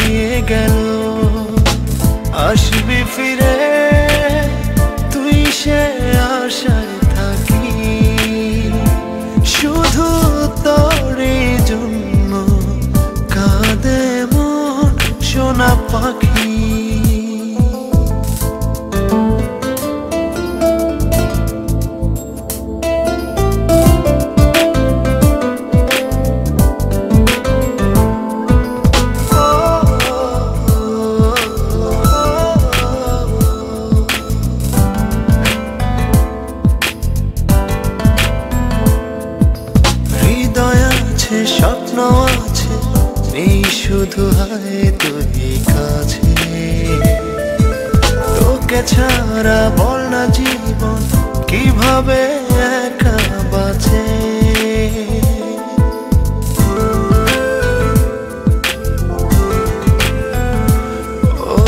হারিয়ে গেল। আসবি ফিরে তুই সে আশায় থাকি, শুধু তোরই জন্য কাঁদে মন সোনা পাখি। স্বপ্ন আছে নেই শুধু হায় তুই কাছে, তোকে ছাড়া বল না জীবন কিভাবে একা বাঁচে। ও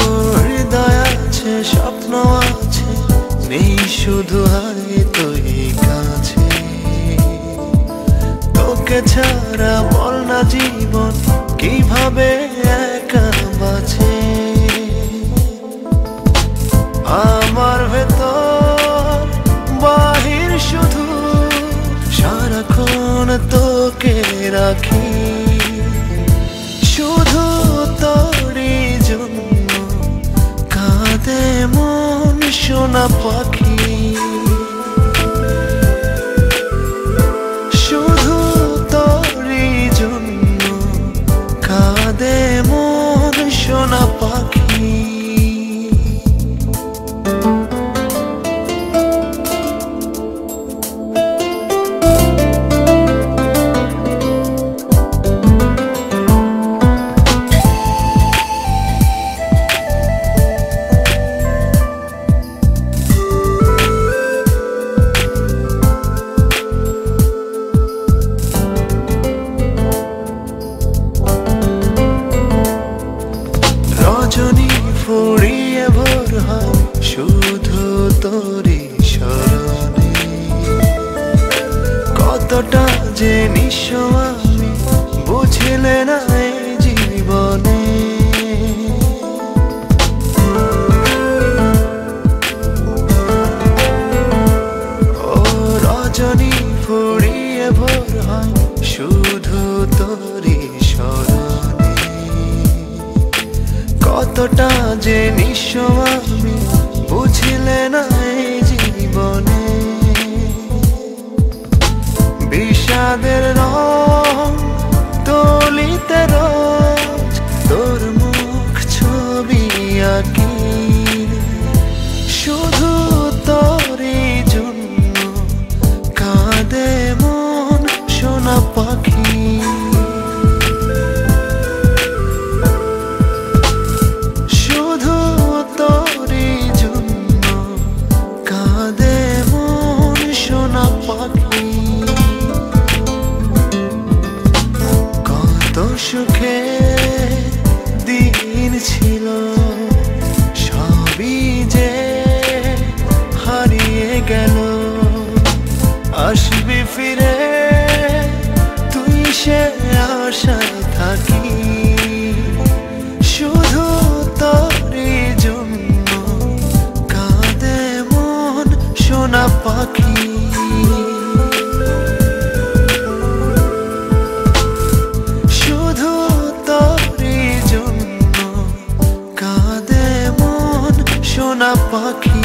হৃদয় আছে স্বপ্ন আছে নেই শুধু হায় তুই কাছে, তোকে ছাড়া বল না জীবন কিভাবে একা বাঁচে। আমার ভেতর বাহির শুধু সারাক্ষণ তোকে রাখি, শুধু তোরই জন্য কাঁদে মন সোনা পাখি। কাঁদে মন সোনা পাখি। রজনী ফুরিয়ে ভোর হয় শুধু তোরই স্মরণে, কতটা যে নিঃস্ব আমি বুঝলে না এই জীবনে। ও রজনী ফুরিয়ে ভোর হয় শুধু তোরই স্মরণে, কতটা যে নিঃস্ব আমি বুঝলে না এই জীবনে। বিষাদের রং তলিতে রোজ তোর মুখ ছবি আঁকি, শুধু তোরই জন্য কাঁদে মন সোনা পাখি। কত সুখে দিন ছিল সবই যে হারিয়ে গেল। আসবি ফিরে তুই সে আশায় থাকি, শুধু তোরই জন্য কাঁদে মন সোনা পাখি। শুধু তোরই জন্য কাঁদে মন সোনা পাখি।